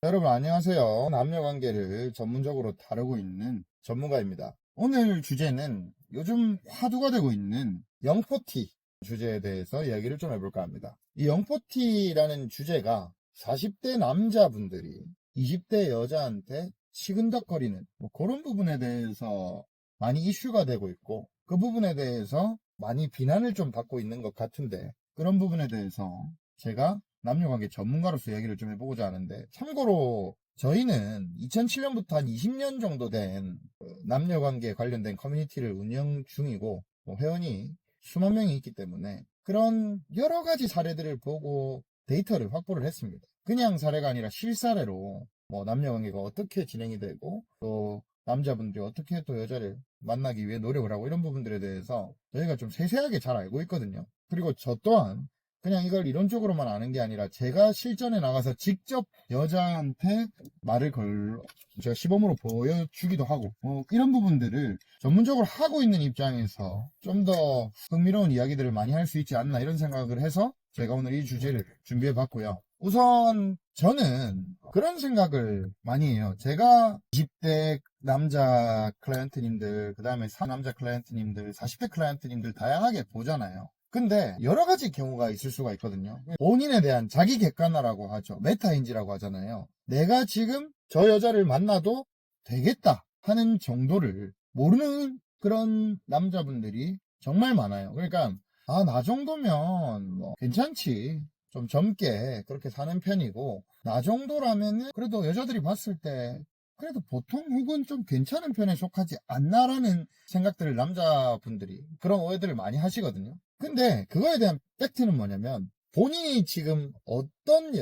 여러분 안녕하세요. 남녀관계를 전문적으로 다루고 있는 전문가입니다. 오늘 주제는 요즘 화두가 되고 있는 영포티 주제에 대해서 이야기를 좀 해볼까 합니다. 이 영포티라는 주제가 40대 남자분들이 20대 여자한테 치근덕거리는 그런 부분에 대해서 많이 이슈가 되고 있고, 그 부분에 대해서 많이 비난을 좀 받고 있는 것 같은데, 그런 부분에 대해서 제가 남녀관계 전문가로서 이야기를 좀 해보고자 하는데, 참고로 저희는 2007년부터 한 20년 정도 된 남녀관계 관련된 커뮤니티를 운영 중이고, 회원이 수만 명이 있기 때문에 그런 여러 가지 사례들을 보고 데이터를 확보를 했습니다. 그냥 사례가 아니라 실사례로 남녀관계가 어떻게 진행이 되고, 또 남자분들이 어떻게 또 여자를 만나기 위해 노력을 하고, 이런 부분들에 대해서 저희가 좀 세세하게 잘 알고 있거든요. 그리고 저 또한 그냥 이걸 이론적으로만 아는 게 아니라 제가 실전에 나가서 직접 여자한테 제가 시범으로 보여주기도 하고, 이런 부분들을 전문적으로 하고 있는 입장에서 좀 더 흥미로운 이야기들을 많이 할 수 있지 않나, 이런 생각을 해서 제가 오늘 이 주제를 준비해 봤고요. 우선 저는 그런 생각을 많이 해요. 제가 20대 남자 클라이언트님들, 그 다음에 남자 클라이언트님들, 40대 클라이언트님들 다양하게 보잖아요. 근데 여러 가지 경우가 있을 수가 있거든요. 본인에 대한 자기 객관화라고 하죠. 메타인지라고 하잖아요. 내가 지금 저 여자를 만나도 되겠다 하는 정도를 모르는 그런 남자분들이 정말 많아요. 그러니까 나 정도면 괜찮지, 좀 젊게 그렇게 사는 편이고, 나 정도라면은 그래도 여자들이 봤을 때 그래도 보통 혹은 좀 괜찮은 편에 속하지 않나라는 생각들을 남자분들이, 그런 오해들을 많이 하시거든요. 근데 그거에 대한 팩트는 뭐냐면, 본인이 지금 어떤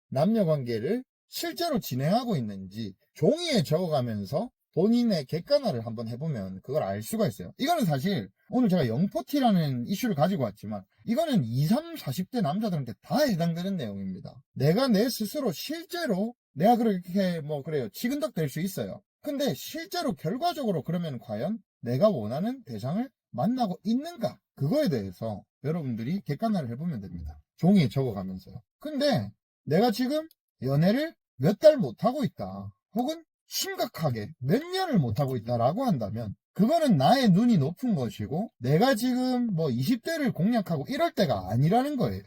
남녀관계를 실제로 진행하고 있는지 종이에 적어가면서 본인의 객관화를 한번 해보면 그걸 알 수가 있어요. 이거는 사실 오늘 제가 영포티라는 이슈를 가지고 왔지만, 이거는 20, 30, 40대 남자들한테 다 해당되는 내용입니다. 내가 내 스스로 실제로 내가 그렇게 그래요, 치근덕 될 수 있어요. 근데 실제로 결과적으로 그러면 과연 내가 원하는 대상을 만나고 있는가, 그거에 대해서 여러분들이 객관화를 해보면 됩니다. 종이에 적어가면서요. 근데 내가 지금 연애를 몇 달 못하고 있다, 혹은 심각하게 몇 년을 못하고 있다라고 한다면, 그거는 나의 눈이 높은 것이고, 내가 지금 20대를 공략하고 이럴 때가 아니라는 거예요.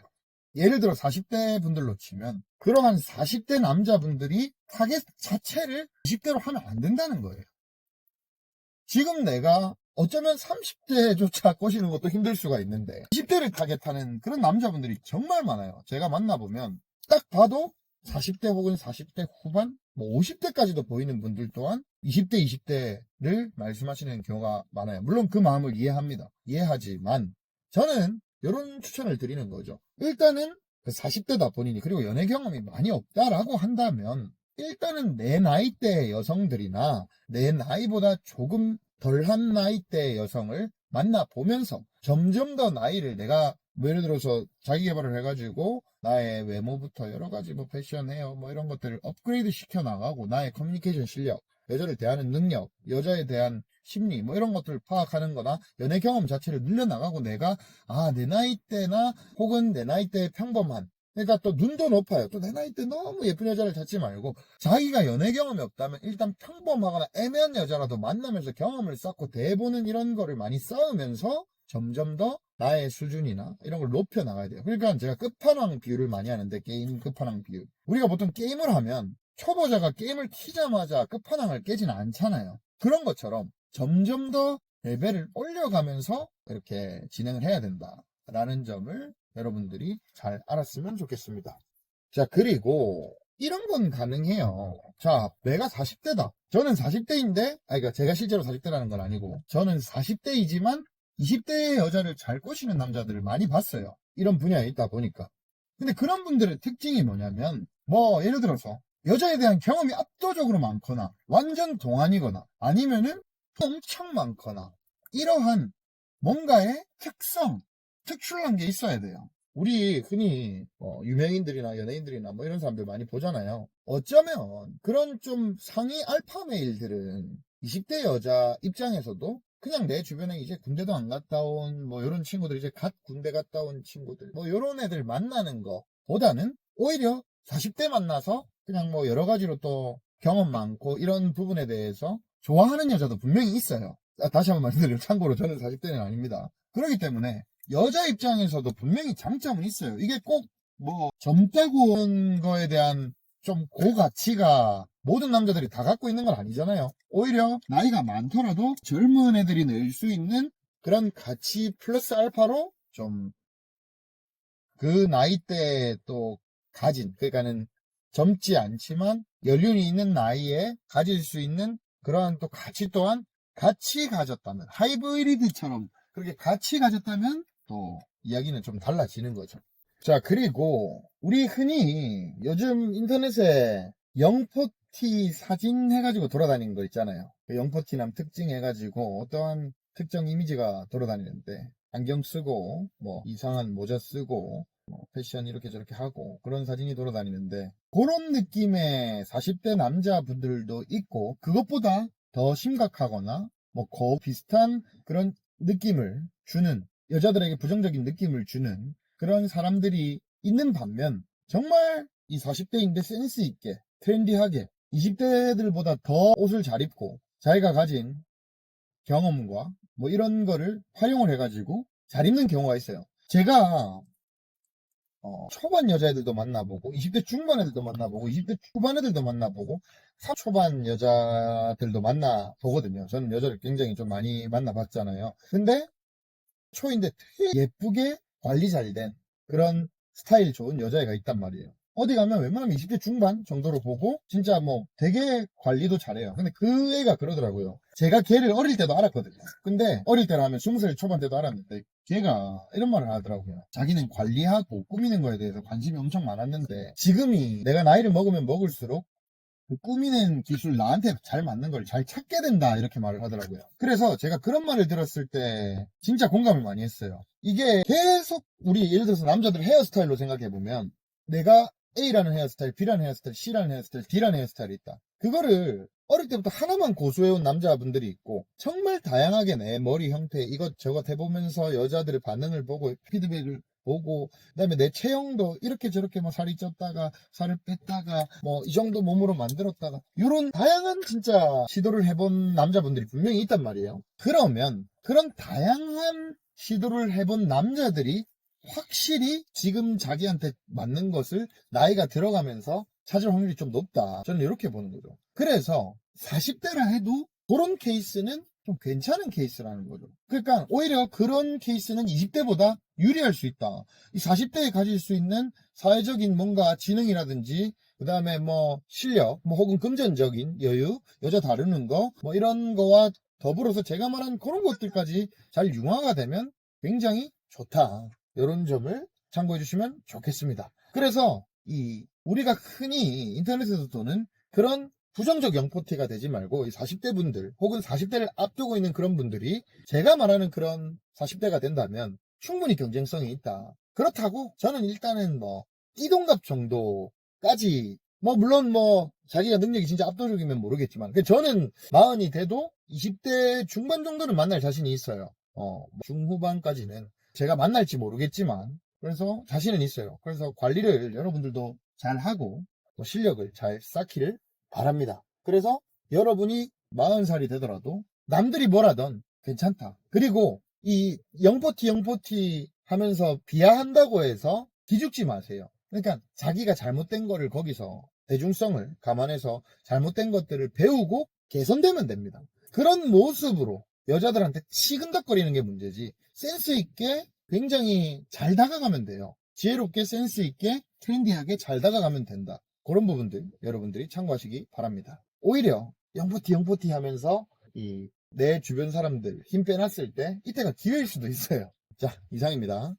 예를 들어 40대 분들로 치면, 그러한 40대 남자분들이 타겟 자체를 20대로 하면 안 된다는 거예요. 지금 내가 어쩌면 30대조차 꼬시는 것도 힘들 수가 있는데 20대를 타겟하는 그런 남자분들이 정말 많아요. 제가 만나보면 딱 봐도 40대 혹은 40대 후반, 50대까지도 보이는 분들 또한 20대, 20대를 말씀하시는 경우가 많아요. 물론 그 마음을 이해합니다. 이해하지만 저는 이런 추천을 드리는 거죠. 일단은 40대다 본인이, 그리고 연애 경험이 많이 없다라고 한다면, 일단은 내 나이대 여성들이나 내 나이보다 조금 덜한 나이대 여성을 만나보면서 점점 더 나이를, 내가 예를 들어서 자기 개발을 해가지고 나의 외모부터 여러 가지 패션, 헤어 이런 것들을 업그레이드 시켜 나가고, 나의 커뮤니케이션 실력, 여자를 대하는 능력, 여자에 대한 심리 이런 것들을 파악하는 거나 연애 경험 자체를 늘려나가고, 내가 내 나이대나 혹은 내 나이대의 평범한, 그러니까 또 눈도 높아요. 또 내 나이 때 너무 예쁜 여자를 찾지 말고, 자기가 연애 경험이 없다면 일단 평범하거나 애매한 여자라도 만나면서 경험을 쌓고 대보는 이런 거를 많이 쌓으면서 점점 더 나의 수준이나 이런 걸 높여 나가야 돼요. 그러니까 제가 끝판왕 비유를 많이 하는데, 게임 끝판왕 비유. 우리가 보통 게임을 하면 초보자가 게임을 키자마자 끝판왕을 깨지는 않잖아요. 그런 것처럼 점점 더 레벨을 올려가면서 이렇게 진행을 해야 된다라는 점을 여러분들이 잘 알았으면 좋겠습니다. 자, 그리고 이런 건 가능해요. 자, 내가 40대다. 저는 40대인데, 그러니까 제가 실제로 40대라는 건 아니고, 저는 40대이지만 20대의 여자를 잘 꼬시는 남자들을 많이 봤어요. 이런 분야에 있다 보니까. 근데 그런 분들의 특징이 뭐냐면, 예를 들어서 여자에 대한 경험이 압도적으로 많거나, 완전 동안이거나, 아니면은 엄청 많거나, 이러한 뭔가의 특출난 게 있어야 돼요. 우리 흔히 유명인들이나 연예인들이나 이런 사람들 많이 보잖아요. 어쩌면 그런 좀 상위 알파 메일들은 20대 여자 입장에서도 그냥 내 주변에 이제 군대도 안 갔다 온 이런 친구들, 이제 갓 군대 갔다 온 친구들, 이런 애들 만나는 거 보다는 오히려 40대 만나서 그냥 뭐 여러 가지로 또 경험 많고 이런 부분에 대해서 좋아하는 여자도 분명히 있어요. 다시 한번 말씀드리면 참고로 저는 40대는 아닙니다. 그렇기 때문에 여자 입장에서도 분명히 장점은 있어요. 이게 꼭 뭐 젊다고 하는 거에 대한 좀 고가치가 모든 남자들이 다 갖고 있는 건 아니잖아요. 오히려 나이가 많더라도 젊은 애들이 낼 수 있는 그런 가치 플러스 알파로 좀 그 나이대에 또 가진, 그러니까는 젊지 않지만 연륜이 있는 나이에 가질 수 있는 그러한 또 가치 또한 같이 가졌다면, 하이브리드처럼 그렇게 같이 가졌다면 또 이야기는 좀 달라지는 거죠. 자, 그리고 우리 흔히 요즘 인터넷에 영포티 사진 해가지고 돌아다니는 거 있잖아요. 그 영포티남 특징 해가지고 어떠한 특정 이미지가 돌아다니는데 안경 쓰고 뭐 이상한 모자 쓰고 뭐 패션 이렇게 저렇게 하고 그런 사진이 돌아다니는데, 그런 느낌의 40대 남자분들도 있고 그것보다 더 심각하거나 뭐 그 비슷한 그런 느낌을 주는, 여자들에게 부정적인 느낌을 주는 그런 사람들이 있는 반면, 정말 이 40대인데 센스 있게 트렌디하게 20대들보다 더 옷을 잘 입고 자기가 가진 경험과 뭐 이런 거를 활용을 해가지고 잘 입는 경우가 있어요. 제가 초반 여자애들도 만나보고 20대 중반 애들도 만나보고 20대 후반 애들도 만나보고 30대 초반 여자들도 만나보거든요. 저는 여자를 굉장히 좀 많이 만나봤잖아요. 근데 초인데 되게 예쁘게 관리 잘 된 그런 스타일 좋은 여자애가 있단 말이에요. 어디 가면 웬만하면 20대 중반 정도로 보고 진짜 뭐 되게 관리도 잘해요. 근데 그 애가 그러더라고요. 제가 걔를 어릴 때도 알았거든요. 근데 어릴 때라 하면 20살 초반 때도 알았는데 걔가 이런 말을 하더라고요. 자기는 관리하고 꾸미는 거에 대해서 관심이 엄청 많았는데 지금이 내가 나이를 먹으면 먹을수록 그 꾸미는 기술 나한테 잘 맞는 걸 잘 찾게 된다, 이렇게 말을 하더라고요. 그래서 제가 그런 말을 들었을 때 진짜 공감을 많이 했어요. 이게 계속 우리 예를 들어서 남자들 헤어스타일로 생각해보면 내가 A라는 헤어스타일, B라는 헤어스타일, C라는 헤어스타일, D라는 헤어스타일이 있다. 그거를 어릴 때부터 하나만 고수해온 남자분들이 있고 정말 다양하게 내 머리 형태 이것저것 해보면서 여자들의 반응을 보고 피드백을 보고, 그다음에 내 체형도 이렇게 저렇게 뭐 살이 쪘다가 살을 뺐다가 뭐 이 정도 몸으로 만들었다가 이런 다양한 진짜 시도를 해본 남자분들이 분명히 있단 말이에요. 그러면 그런 다양한 시도를 해본 남자들이 확실히 지금 자기한테 맞는 것을 나이가 들어가면서 찾을 확률이 좀 높다, 저는 이렇게 보는 거죠. 그래서 40대라 해도 그런 케이스는 좀 괜찮은 케이스라는 거죠. 그러니까 오히려 그런 케이스는 20대보다 유리할 수 있다. 이 40대에 가질 수 있는 사회적인 뭔가 지능이라든지 그 다음에 뭐 실력, 뭐 혹은 금전적인 여유, 여자 다루는 거, 뭐 이런 거와 더불어서 제가 말한 그런 것들까지 잘 융화가 되면 굉장히 좋다. 이런 점을 참고해 주시면 좋겠습니다. 그래서 우리가 흔히 인터넷에서 도는 그런 부정적 영포티가 되지 말고 이 40대 분들 혹은 40대를 앞두고 있는 그런 분들이 제가 말하는 그런 40대가 된다면 충분히 경쟁성이 있다. 그렇다고 저는 일단은 뭐 이동갑 정도까지, 뭐 물론 뭐 자기가 능력이 진짜 압도적이면 모르겠지만 저는 40이 돼도 20대 중반 정도는 만날 자신이 있어요. 중후반까지는 제가 만날지 모르겠지만 그래서 자신은 있어요. 그래서 관리를 여러분들도 잘 하고 실력을 잘 쌓기를 바랍니다. 그래서 여러분이 40살이 되더라도 남들이 뭐라던 괜찮다. 그리고 이 영포티 하면서 비하한다고 해서 기죽지 마세요. 그러니까 자기가 잘못된 거를 거기서 대중성을 감안해서 잘못된 것들을 배우고 개선되면 됩니다. 그런 모습으로 여자들한테 치근덕거리는 게 문제지, 센스 있게 굉장히 잘 다가가면 돼요. 지혜롭게 센스 있게 트렌디하게 잘 다가가면 된다. 그런 부분들 여러분들이 참고하시기 바랍니다. 오히려 영포티 하면서 내 주변 사람들 힘 빼놨을 때 이때가 기회일 수도 있어요. 자, 이상입니다.